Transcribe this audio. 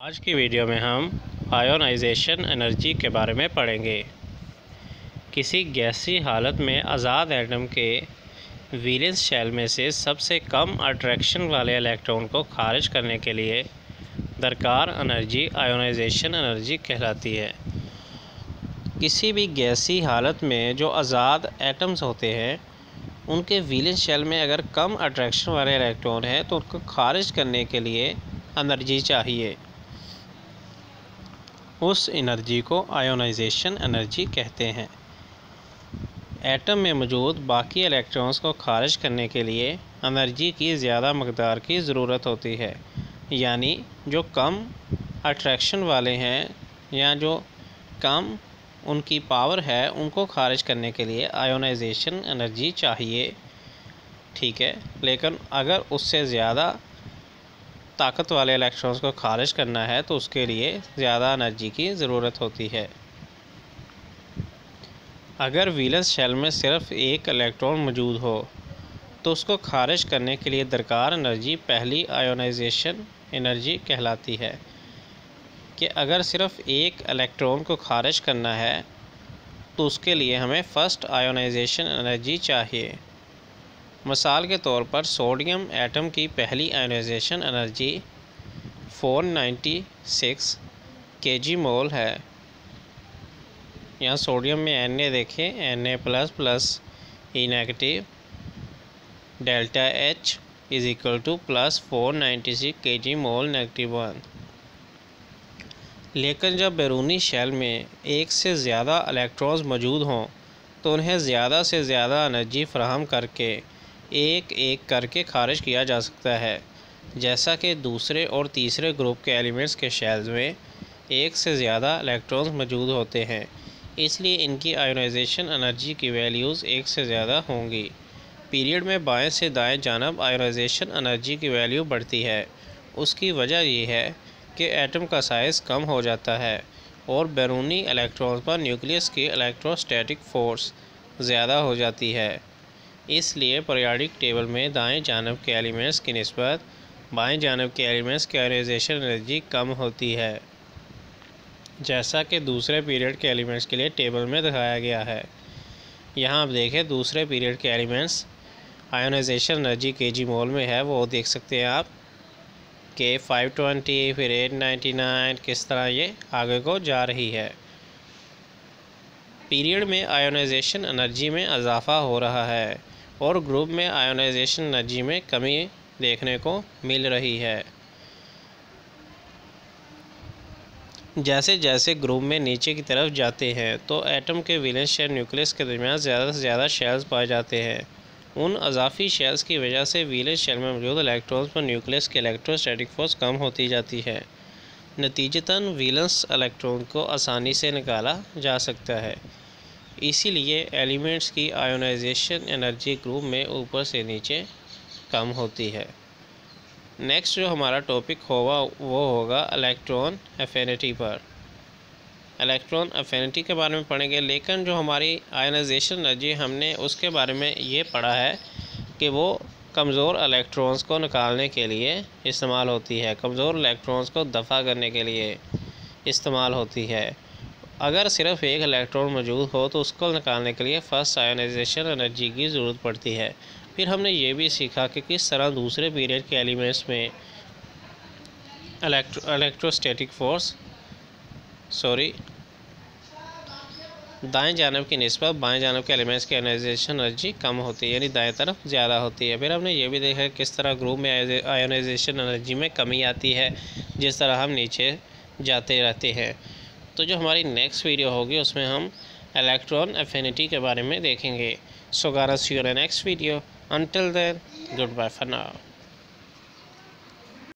आज की वीडियो में हम आयोनाइजेशन एनर्जी के बारे में पढ़ेंगे। किसी गैसीय हालत में आज़ाद एटम के वैलेंस शेल में से सबसे कम अट्रैक्शन वाले इलेक्ट्रॉन को खारिज करने के लिए दरकार एनर्जी आयोनाइजेशन एनर्जी कहलाती है। किसी भी गैसीय हालत में जो आज़ाद एटम्स होते हैं उनके वैलेंस शेल में अगर कम अट्रैक्शन वाले इलेक्ट्रॉन हैं तो उनको खारिज करने के लिए एनर्जी चाहिए। उस एनर्जी को आयोनाइजेशन एनर्जी कहते हैं। एटम में मौजूद बाकी इलेक्ट्रॉन्स को खारिज करने के लिए एनर्जी की ज़्यादा मकदार की ज़रूरत होती है, यानी जो कम अट्रैक्शन वाले हैं या जो कम उनकी पावर है उनको खारिज करने के लिए आयोनाइजेशन एनर्जी चाहिए। ठीक है, लेकिन अगर उससे ज़्यादा ताकत वाले इलेक्ट्रॉन्स को खारिज करना है तो उसके लिए ज़्यादा एनर्जी की ज़रूरत होती है। अगर वैलेंस शेल में सिर्फ एक इलेक्ट्रॉन मौजूद हो तो उसको खारिज करने के लिए दरकार एनर्जी पहली आयोनाइजेशन एनर्जी कहलाती है। कि अगर सिर्फ एक इलेक्ट्रॉन को खारिज करना है तो उसके लिए हमें फर्स्ट आयोनाइजेशन एनर्जी चाहिए। मिसाल के तौर पर सोडियम एटम की पहली आयोनाइजेशन एनर्जी 496 kg मोल है। यहाँ सोडियम में Na देखें, Na++ E negative delta H is equal to +496 kg mole -1। लेकिन जब बैरूनी शेल में एक से ज़्यादा इलेक्ट्रॉन्स मौजूद हों तो उन्हें ज़्यादा से ज़्यादा एनर्जी फराहम करके एक एक करके खारिज किया जा सकता है। जैसा कि दूसरे और तीसरे ग्रुप के एलिमेंट्स के शेल्स में एक से ज़्यादा इलेक्ट्रॉन्स मौजूद होते हैं, इसलिए इनकी आयोनाइजेशन एनर्जी की वैल्यूज़ एक से ज़्यादा होंगी। पीरियड में बाएं से दाएं जानब आयोनाइजेशन एनर्जी की वैल्यू बढ़ती है। उसकी वजह यह है कि एटम का साइज़ कम हो जाता है और बैरूनी इलेक्ट्रॉन्स पर न्यूक्लियस की इलेक्ट्रोस्टैटिक फ़ोर्स ज़्यादा हो जाती है। इसलिए पीरियोडिक टेबल में दाएं जानब के एलिमेंट्स की निस्बत बाएं जानब के एलिमेंट्स की आयोनाइजेशन एनर्जी कम होती है, जैसा कि दूसरे पीरियड के एलिमेंट्स के लिए टेबल में दिखाया गया है। यहाँ आप देखें दूसरे पीरियड के एलिमेंट्स आयोनाइजेशन एनर्जी kg मोल में है, वो देख सकते हैं आप कि 520 फिर 899 किस तरह ये आगे को जा रही है। पीरियड में आयोनाइजेशन एनर्जी में इजाफ़ा हो रहा है और ग्रुप में आयोनाइजेशन एनर्जी में कमी देखने को मिल रही है। जैसे जैसे ग्रुप में नीचे की तरफ जाते हैं तो एटम के वैलेंस शेल न्यूक्लियस के दरमियान ज़्यादा से ज़्यादा शेल्स पाए जाते हैं। उन अज़ाफ़ी शेल्स की वजह से वैलेंस शेल में मौजूद इलेक्ट्रॉन्स पर न्यूक्लियस की इलेक्ट्रोस्टैटिक फोर्स कम होती जाती है। नतीजतन वैलेंस इलेक्ट्रॉन को आसानी से निकाला जा सकता है। इसीलिए एलिमेंट्स की आयोनाइजेशन एनर्जी ग्रुप में ऊपर से नीचे कम होती है। नेक्स्ट जो हमारा टॉपिक होगा वो होगा इलेक्ट्रॉन एफिनिटी पर। इलेक्ट्रॉन एफिनिटी के बारे में पढ़ेंगे, लेकिन जो हमारी आयोनाइजेशन एनर्जी हमने उसके बारे में ये पढ़ा है कि वो कमज़ोर इलेक्ट्रॉन्स को निकालने के लिए इस्तेमाल होती है, कमज़ोर इलेक्ट्रॉन्स को दफ़ा करने के लिए इस्तेमाल होती है। अगर सिर्फ एक इलेक्ट्रॉन मौजूद हो तो उसको निकालने के लिए फर्स्ट आयोनाइजेशन एनर्जी की ज़रूरत पड़ती है। फिर हमने ये भी सीखा कि किस तरह दूसरे पीरियड के एलिमेंट्स में इलेक्ट्रोस्टैटिक फोर्स दाएं जानब की निस्बत बाएं जानब के एलिमेंट्स की आयोनाइजेशन एनर्जी कम होती है, यानी दाएं तरफ ज़्यादा होती है। फिर हमने ये भी देखा किस तरह ग्रुप में आयोनाइजेशन एनर्जी में कमी आती है जिस तरह हम नीचे जाते रहते हैं। तो जो हमारी नेक्स्ट वीडियो होगी उसमें हम इलेक्ट्रॉन एफिनिटी के बारे में देखेंगे। So guys, see you in next video. Until then, good bye for now.